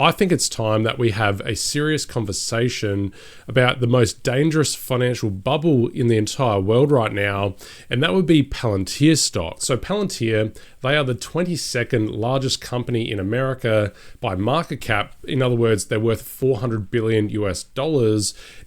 I think it's time that we have a serious conversation about the most dangerous financial bubble in the entire world right now, and that would be Palantir stock. So Palantir, they are the 22nd largest company in America by market cap. In other words, they're worth $400 billion US.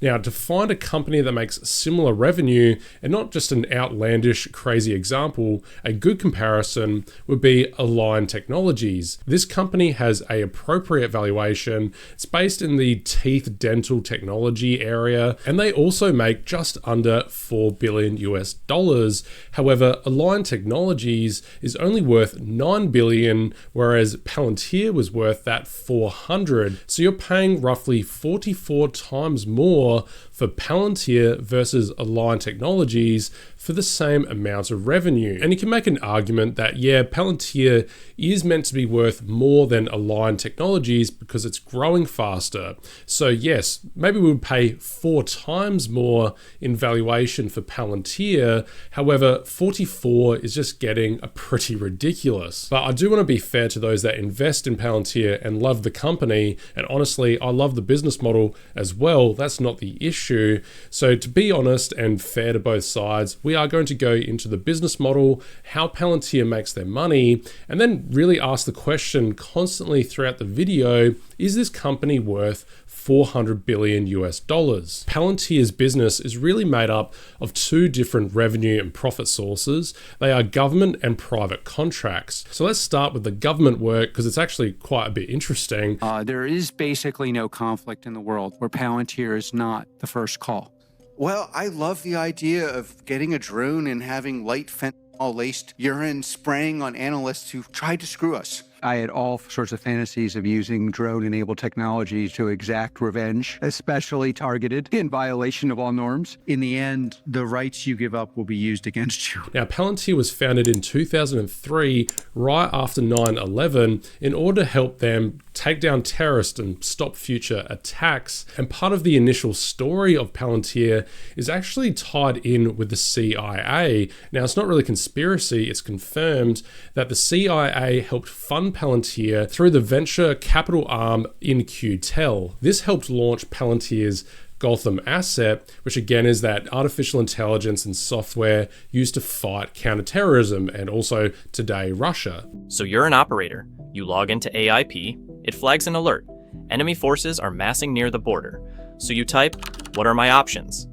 Now, to find a company that makes similar revenue, and not just an outlandish, crazy example, a good comparison would be Align Technologies. This company has an appropriate valuation. It's based in the teeth dental technology area, and they also make just under $4 billion US. However, Align Technologies is only worth $9 billion, whereas Palantir was worth that 400. So you're paying roughly 44 times more for Palantir versus Align Technologies for the same amount of revenue. And you can make an argument that, yeah, Palantir is meant to be worth more than Align Technologies because it's growing faster. So yes, maybe we would pay 4 times more in valuation for Palantir. However, 44 is just getting pretty ridiculous. But I do want to be fair to those that invest in Palantir and love the company. And honestly, I love the business model as well. That's not the issue. So to be honest and fair to both sides, we are going to go into the business model, how Palantir makes their money, and then really ask the question constantly throughout the video, is this company worth $400 billion US? Palantir's business is really made up of 2 different revenue and profit sources. They are government and private contracts. So let's start with the government work because it's actually quite a bit interesting. There is basically no conflict in the world where Palantir is not the first call. Well, I love the idea of getting a drone and having light fentanyl-laced urine spraying on analysts who tried to screw us. I had all sorts of fantasies of using drone-enabled technology to exact revenge, especially targeted in violation of all norms. In the end, the rights you give up will be used against you. Now, Palantir was founded in 2003, right after 9/11, in order to help them take down terrorists and stop future attacks. And part of the initial story of Palantir is actually tied in with the CIA. Now, it's not really conspiracy, it's confirmed that the CIA helped fund Palantir through the venture capital arm in QTEL. This helped launch Palantir's Gotham asset, which again is that artificial intelligence and software used to fight counterterrorism and also today Russia. So you're an operator. You log into AIP, it flags an alert. Enemy forces are massing near the border. So you type, "What are my options?"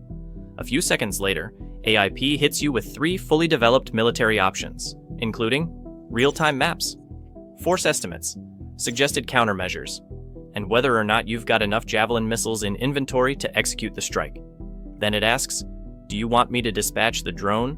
A few seconds later, AIP hits you with 3 fully developed military options, including real-time maps, force estimates, suggested countermeasures, and whether or not you've got enough Javelin missiles in inventory to execute the strike. Then it asks, do you want me to dispatch the drone?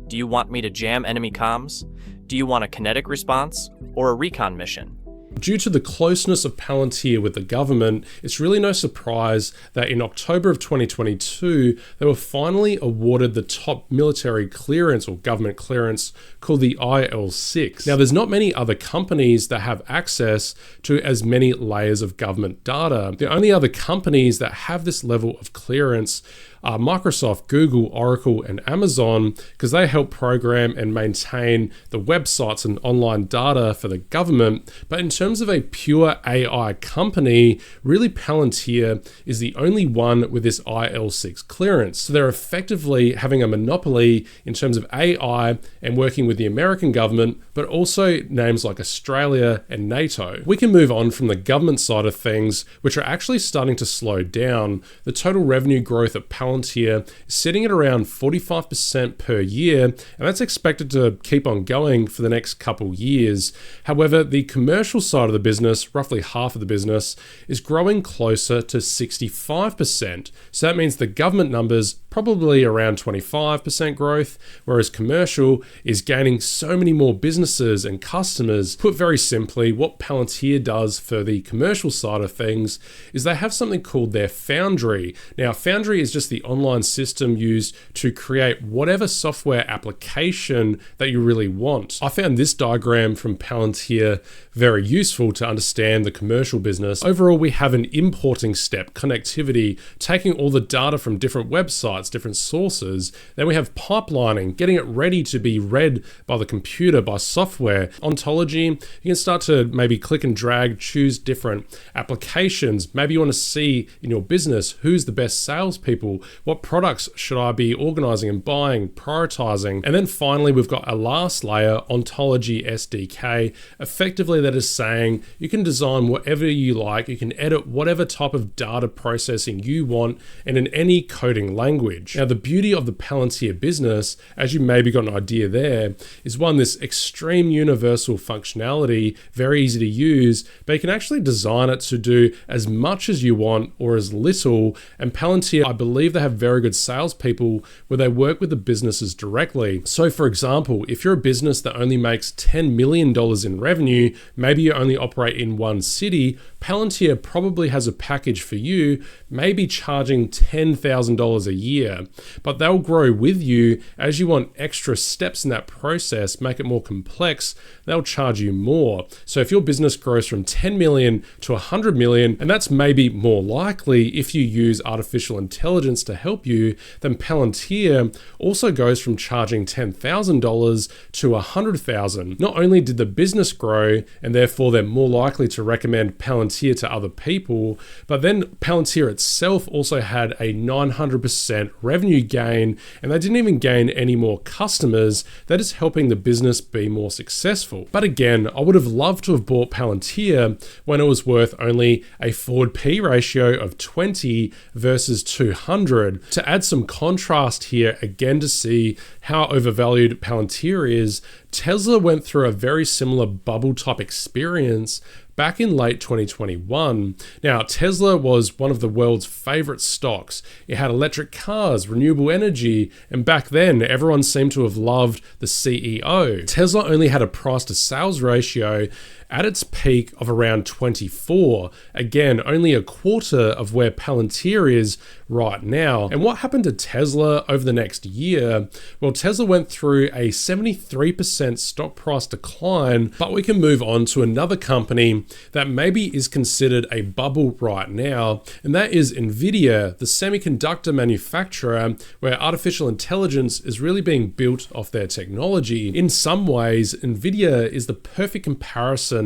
Do you want me to jam enemy comms? Do you want a kinetic response or a recon mission? Due to the closeness of Palantir with the government, it's really no surprise that in October of 2022, they were finally awarded the top military clearance or government clearance called the IL6. Now, there's not many other companies that have access to as many layers of government data. The only other companies that have this level of clearance are Microsoft, Google, Oracle, and Amazon, because they help program and maintain the websites and online data for the government. But in terms of a pure AI company, really Palantir is the only one with this IL6 clearance. So they're effectively having a monopoly in terms of AI and working with the American government, but also names like Australia and NATO. We can move on from the government side of things, which are actually starting to slow down. The total revenue growth at Palantir is sitting at around 45% per year, and that's expected to keep on going for the next couple years. However, the commercial side of the business, roughly half of the business, is growing closer to 65%. So that means the government numbers probably around 25% growth, whereas commercial is gaining so many more businesses and customers. Put very simply, what Palantir does for the commercial side of things is they have something called their Foundry. Now, Foundry is just the online system used to create whatever software application that you really want. I found this diagram from Palantir very useful to understand the commercial business. Overall, we have an importing step, connectivity, taking all the data from different websites, websites, different sources. Then we have pipelining, getting it ready to be read by the computer, by software. Ontology, you can start to maybe click and drag, choose different applications. Maybe you want to see in your business who's the best salespeople, what products should I be organizing and buying, prioritizing. And then finally, we've got a last layer, Ontology SDK. Effectively, that is saying you can design whatever you like, you can edit whatever type of data processing you want and in any coding language. Now, the beauty of the Palantir business, as you maybe got an idea there, is one, this extreme universal functionality, very easy to use, but you can actually design it to do as much as you want or as little. And Palantir, I believe they have very good salespeople where they work with the businesses directly. So for example, if you're a business that only makes $10 million in revenue, maybe you only operate in one city, Palantir probably has a package for you, maybe charging $10,000 a year, but they'll grow with you as you want extra steps in that process, make it more complex, they'll charge you more. So if your business grows from 10 million to 100 million, and that's maybe more likely if you use artificial intelligence to help you, then Palantir also goes from charging $10,000 to $100,000. Not only did the business grow, and therefore they're more likely to recommend Palantir to other people, but then Palantir itself also had a 900% revenue gain, and they didn't even gain any more customers. That is helping the business be more successful. But again, I would have loved to have bought Palantir when it was worth only a forward P ratio of 20 versus 200. To add some contrast here, again, to see how overvalued Palantir is, Tesla went through a very similar bubble type experience back in late 2021. Now, Tesla was one of the world's favorite stocks. It had electric cars, renewable energy, and back then, everyone seemed to have loved the CEO. Tesla only had a price to sales ratio at its peak of around 24. Again, only a quarter of where Palantir is right now. And what happened to Tesla over the next year? Well, Tesla went through a 73% stock price decline, but we can move on to another company that maybe is considered a bubble right now, and that is NVDA, the semiconductor manufacturer, where artificial intelligence is really being built off their technology. In some ways, NVIDIA is the perfect comparison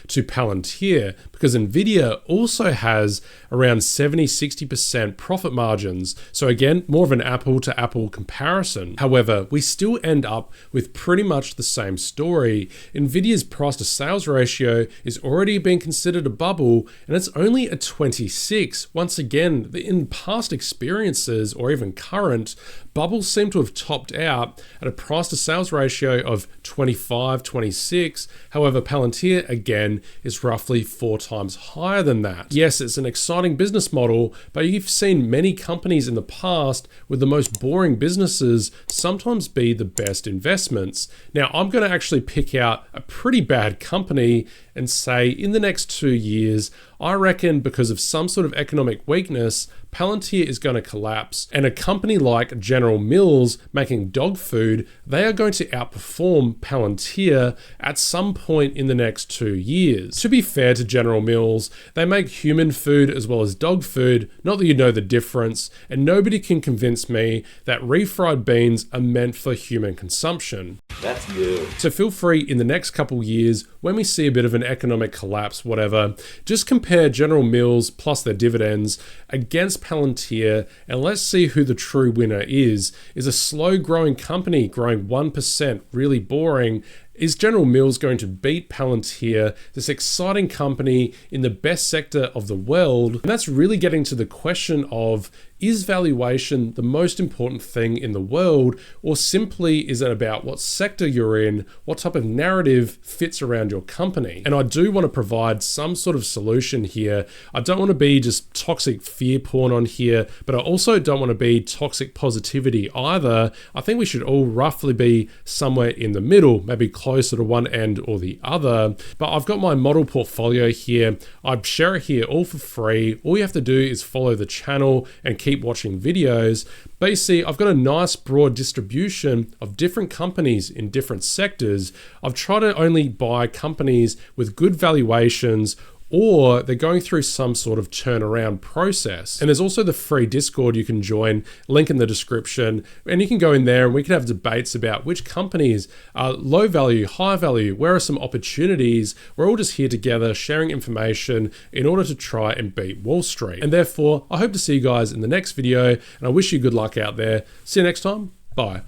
to Palantir because NVIDIA also has around 70-60% profit margins. So again, more of an apple to apple comparison. However, we still end up with pretty much the same story. NVIDIA's price to sales ratio is already being considered a bubble, and it's only at 26. Once again, in past experiences or even current, bubbles seem to have topped out at a price to sales ratio of 25, 26. However, Palantir again is roughly 4 times higher than that. Yes, it's an exciting business model, but you've seen many companies in the past with the most boring businesses sometimes be the best investments. Now, I'm going to actually pick out a pretty bad company and say in the next 2 years, I reckon because of some sort of economic weakness, Palantir is going to collapse, and a company like General Mills making dog food, they are going to outperform Palantir at some point in the next 2 years. To be fair to General Mills, they make human food as well as dog food, not that you know the difference, and nobody can convince me that refried beans are meant for human consumption. That's good. So feel free in the next couple years, when we see a bit of an economic collapse, whatever, just compare General Mills plus their dividends against Palantir, and let's see who the true winner is. Is a slow growing company growing 1% really boring? Is General Mills going to beat Palantir, this exciting company in the best sector of the world? And that's really getting to the question of, is valuation the most important thing in the world, or simply is it about what sector you're in, what type of narrative fits around your company? And I do want to provide some sort of solution here. I don't want to be just toxic fear porn on here, but I also don't want to be toxic positivity either. I think we should all roughly be somewhere in the middle, maybe closer to one end or the other. But I've got my model portfolio here. I share it here all for free. All you have to do is follow the channel and keep watching videos. But you see, I've got a nice broad distribution of different companies in different sectors. I've tried to only buy companies with good valuations, or they're going through some sort of turnaround process. And there's also the free Discord you can join, link in the description, and you can go in there and we can have debates about which companies are low value, high value, where are some opportunities. We're all just here together sharing information in order to try and beat Wall Street. And therefore, I hope to see you guys in the next video, and I wish you good luck out there. See you next time. Bye.